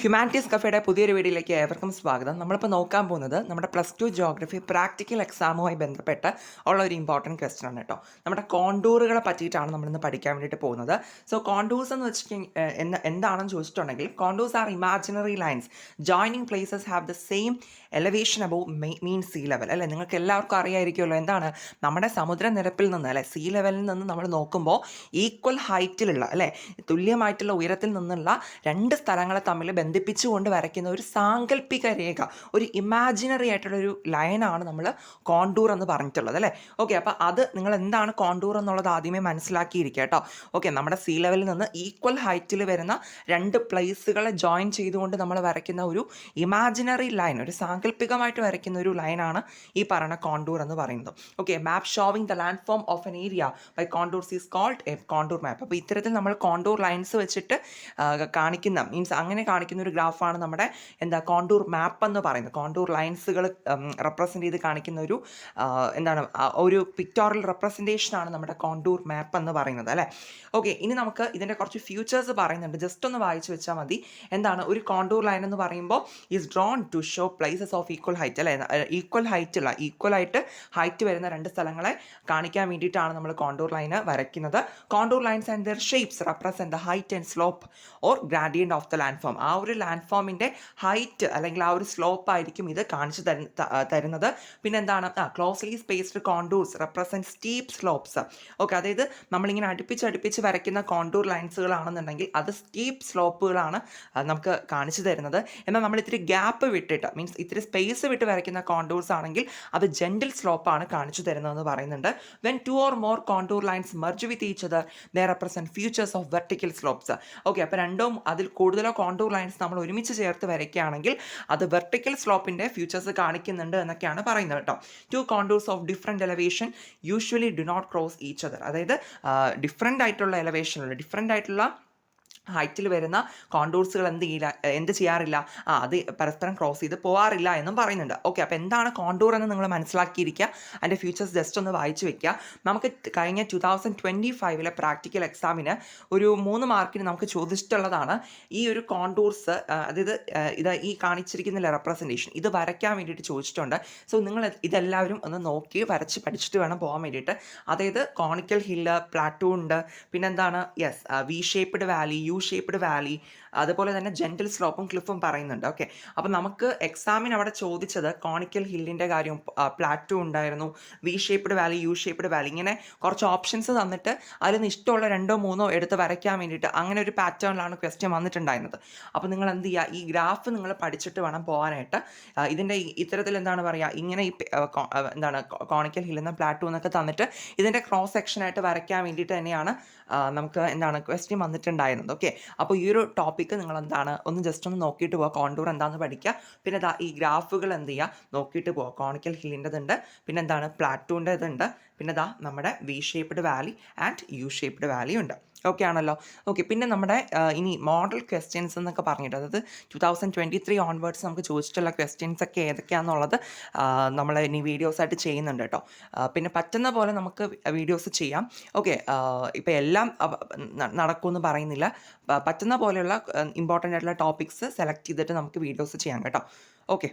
Humanities കഫേയുടെ പുതിയൊരു വീഡിയോയിലേക്ക് ഏവർക്കും സ്വാഗതം. നമ്മളിപ്പോൾ നോക്കാൻ പോകുന്നത് നമ്മുടെ +2 ജിയോഗ്രഫി പ്രാക്ടിക്കൽ എക്സാമുമായി ബന്ധപ്പെട്ട് ഉള്ള ഒരു ഇമ്പോർട്ടൻറ്റ് ക്വസ്റ്റ്യൻ ആണ് കേട്ടോ. നമ്മുടെ കോണ്ടൂറുകളെ പറ്റിയിട്ടാണ് നമ്മളിന്ന് പഠിക്കാൻ വേണ്ടിയിട്ട് പോകുന്നത്. സോ കോണ്ടൂർസ് എന്ന് വെച്ചിട്ടുണ്ടെങ്കിൽ എന്താണെന്ന് ചോദിച്ചിട്ടുണ്ടെങ്കിൽ, contours are imaginary lines joining places have the same elevation above mean sea level. അല്ലേ, നിങ്ങൾക്ക് എല്ലാവർക്കും അറിയായിരിക്കുമല്ലോ എന്താണ് നമ്മുടെ സമുദ്രനിരപ്പിൽ നിന്ന്, അല്ലെ, സീ ലെവലിൽ നിന്ന് നമ്മൾ നോക്കുമ്പോൾ ഈക്വൽ ഹൈറ്റിലുള്ള, അല്ലേ, തുല്യമായിട്ടുള്ള ഉയരത്തിൽ നിന്നുള്ള രണ്ട് സ്ഥലങ്ങളെ തമ്മിൽ ബന്ധിപ്പിച്ചുകൊണ്ട് വരയ്ക്കുന്ന ഒരു സാങ്കല്പിക രേഖ, ഒരു ഇമാജിനറി ആയിട്ടുള്ളൊരു ലൈനാണ് നമ്മൾ കോണ്ടൂർ എന്ന് പറഞ്ഞിട്ടുള്ളത്. അല്ലേ, ഓക്കെ. അപ്പോൾ അത് നിങ്ങൾ എന്താണ് കോണ്ടൂർ എന്നുള്ളത് ആദ്യമേ മനസ്സിലാക്കിയിരിക്കുക കേട്ടോ. ഓക്കെ, നമ്മുടെ സീ ലെവലിൽ നിന്ന് ഈക്വൽ ഹൈറ്റിൽ വരുന്ന രണ്ട് പ്ലേസുകളെ ജോയിൻ ചെയ്തുകൊണ്ട് നമ്മൾ വരയ്ക്കുന്ന ഒരു ഇമാജിനറി ലൈൻ, ഒരു സാങ്കല്പികമായിട്ട് വരയ്ക്കുന്ന ഒരു ലൈനാണ് ഈ പറയുന്ന കോണ്ടൂർ എന്ന് പറയുന്നത്. Okay, map showing the land form of an area by contours is called a contour map. അപ്പോൾ ഇത്തരത്തിൽ നമ്മൾ കോണ്ടൂർ ലൈൻസ് വെച്ചിട്ട് കാണിക്കുന്ന, മീൻസ് അങ്ങനെ കാണിക്കുന്ന ഒരു ഗ്രാഫാണ് നമ്മുടെ കോണ്ടൂർ മാപ്പ് എന്ന് പറയുന്നത്. കോണ്ടൂർ ലൈൻസുകൾ റെപ്രസെൻ്റ് ചെയ്ത് കാണിക്കുന്ന ഒരു ഒരു പിക്ടോറിയൽ റെപ്രസെൻറ്റേഷനാണ് നമ്മുടെ കോണ്ടൂർ മാപ്പ് എന്ന് പറയുന്നത്. അല്ലേ, ഓക്കെ. ഇനി നമുക്ക് ഇതിൻ്റെ കുറച്ച് ഫ്യൂച്ചേഴ്സ് പറയുന്നുണ്ട്, ജസ്റ്റ് ഒന്ന് വായിച്ചു വെച്ചാൽ മതി. ഒരു കോണ്ടൂർ ലൈൻ എന്ന് പറയുമ്പോൾ is drawn to show places of equal height. അല്ലേ, ഈക്വലായിട്ട് ഹൈറ്റ് വരുന്ന രണ്ട് സ്ഥലങ്ങളെ കാണിക്കാൻ വേണ്ടിയിട്ടാണ് നമ്മൾ കോണ്ടൂർ ലൈന് വരയ്ക്കുന്നത്. Contour lines and their shapes represent the height and slope or gradient of the land form. ആ ഒരു ലാൻഡ് ഫോമിൻ്റെ ഹൈറ്റ് അല്ലെങ്കിൽ ആ ഒരു സ്ലോപ്പ് ആയിരിക്കും ഇത് കാണിച്ചു തരുന്നത്. പിന്നെ closely spaced contours represent steep slopes. Okay, അതായത് നമ്മളിങ്ങനെ അടുപ്പിച്ച് വരയ്ക്കുന്ന കോണ്ടൂർ ലൈൻസുകളാണെന്നുണ്ടെങ്കിൽ അത് സ്റ്റീപ്പ് സ്ലോപ്പുകളാണ് നമുക്ക് കാണിച്ചു തരുന്നത്. എന്നാൽ നമ്മൾ ഇത്തിരി ഗ്യാപ്പ് വിട്ടിട്ട്, മീൻസ് ഇത്തിരി സ്പേസ് വിട്ട് വരയ്ക്കുന്ന കോണ്ടൂർസ് ആണെങ്കിൽ അത് ജെൻറ്റിൽ സ്ലോപ്പാണ് കാണിച്ചു തരുന്നതെന്ന് പറയുന്നുണ്ട്. When 2 or more contour lines merge with each other, they represent features of vertical slopes. Okay, അപ്പോൾ രണ്ടോ അതിൽ കൂടുതലോ കോണ്ടൂർ ലൈൻസ് നമ്മൾ ഒരുമിച്ച് ചേർത്ത് വരയ്ക്കുകയാണെങ്കിൽ അത് വെർട്ടിക്കൽ സ്ലോപ്പിൻ്റെ ഫ്യൂച്ചേഴ്സ് കാണിക്കുന്നുണ്ട് എന്നൊക്കെയാണ് പറയുന്നത് കേട്ടോ. 2 contours of different elevation usually do not cross each other. അതായത് ഡിഫറെൻ്റ് ആയിട്ടുള്ള ഹൈറ്റിൽ വരുന്ന കോണ്ടൂർസുകൾ എന്ത് ചെയ്യാറില്ല, അത് പരസ്പരം ക്രോസ് ചെയ്ത് പോകാറില്ല എന്നും പറയുന്നുണ്ട്. ഓക്കെ, അപ്പോൾ എന്താണ് കോണ്ടൂർ എന്ന് നിങ്ങൾ മനസ്സിലാക്കിയിരിക്കുക. അതിൻ്റെ ഫ്യൂച്ചേഴ്സ് ജസ്റ്റ് ഒന്ന് വായിച്ചു വെക്കുക. നമുക്ക് കഴിഞ്ഞ 2025 പ്രാക്ടിക്കൽ എക്സാമിന് ഒരു 3 മാർക്കിന് നമുക്ക് ചോദിച്ചിട്ടുള്ളതാണ് ഈ ഒരു കോണ്ടൂർസ്, അതായത് ഈ കാണിച്ചിരിക്കുന്ന റെപ്രസെൻറ്റേഷൻ ഇത് വരയ്ക്കാൻ വേണ്ടിയിട്ട് ചോദിച്ചിട്ടുണ്ട്. സോ നിങ്ങൾ ഇതെല്ലാവരും ഒന്ന് നോക്കി വരച്ച് പഠിച്ചിട്ട് വേണം പോകാൻ വേണ്ടിയിട്ട്. അതായത് കോണിക്കൽ ഹില്ല്, പ്ലാറ്റൂ ഉണ്ട്, പിന്നെന്താണ് V shaped valley, shaped valley, അതുപോലെ തന്നെ ജെൻറ്റിൽ സ്ലോപ്പും ക്ലിഫും പറയുന്നുണ്ട്. ഓക്കെ, അപ്പോൾ നമുക്ക് എക്സാമിന് അവിടെ ചോദിച്ചത് കോണിക്കൽ ഹില്ലിൻ്റെ കാര്യം, പ്ലാറ്റൂ ഉണ്ടായിരുന്നു, V shaped valley, shaped valley, ഇങ്ങനെ കുറച്ച് ഓപ്ഷൻസ് തന്നിട്ട് അതിൽ നിന്ന് ഇഷ്ടമുള്ള 2 or 3 എടുത്ത് വരയ്ക്കാൻ വേണ്ടിയിട്ട് അങ്ങനെ ഒരു പാറ്റേണിലാണ് ക്വസ്റ്റ്യൻ വന്നിട്ടുണ്ടായിരുന്നത്. അപ്പോൾ നിങ്ങൾ എന്ത് ചെയ്യുക, ഈ ഗ്രാഫ് നിങ്ങൾ പഠിച്ചിട്ട് വേണം പോകാനായിട്ട്. ഇതിൻ്റെ ഇത്തരത്തിൽ ഇങ്ങനെ കോണിക്കൽ ഹില്ലെന്ന പ്ലാറ്റൂ എന്നൊക്കെ തന്നിട്ട് ഇതിൻ്റെ ക്രോസ് സെക്ഷനായിട്ട് വരയ്ക്കാൻ വേണ്ടിയിട്ട് തന്നെയാണ് നമുക്ക് ക്വസ്റ്റ്യൻ വന്നിട്ടുണ്ടായിരുന്നത്. ഓക്കെ, അപ്പോൾ ഈ ഒരു ടോപ്പിക്ക് നിങ്ങൾ ഒന്ന് ജസ്റ്റ് ഒന്ന് നോക്കിയിട്ട് പോവുക, കോണ്ടൂർ എന്താണെന്ന് പഠിക്കുക. പിന്നെ ഈ ഗ്രാഫുകൾ എന്ത് ചെയ്യുക, നോക്കിയിട്ട് പോവുക. കോണിക്കൽ ഹില്ലിൻ്റെതുണ്ട്, പിന്നെ പ്ലാറ്റൂൻ്റെതുണ്ട്, പിന്നെ നമ്മുടെ V shaped valley and shaped valley ഉണ്ട്. ഓക്കെ ആണല്ലോ. ഓക്കെ, പിന്നെ നമ്മുടെ ഇനി മോഡൽ ക്വസ്റ്റ്യൻസ് എന്നൊക്കെ പറഞ്ഞിട്ട്, അതായത് 2023 ഓൺവേർഡ്സ് നമുക്ക് ചോദിച്ചിട്ടുള്ള ക്വസ്റ്റ്യൻസ് ഒക്കെ ഏതൊക്കെയാണെന്നുള്ളത് നമ്മൾ ഇനി വീഡിയോസായിട്ട് ചെയ്യുന്നുണ്ട് കേട്ടോ. പിന്നെ പറ്റുന്ന പോലെ നമുക്ക് വീഡിയോസ് ചെയ്യാം. ഓക്കെ, ഇപ്പോൾ എല്ലാം നടക്കുമെന്ന് പറയുന്നില്ല, പറ്റുന്ന പോലെയുള്ള ഇമ്പോർട്ടൻ്റ് ആയിട്ടുള്ള ടോപ്പിക്സ് സെലക്ട് ചെയ്തിട്ട് നമുക്ക് വീഡിയോസ് ചെയ്യാം കേട്ടോ. ഓക്കെ.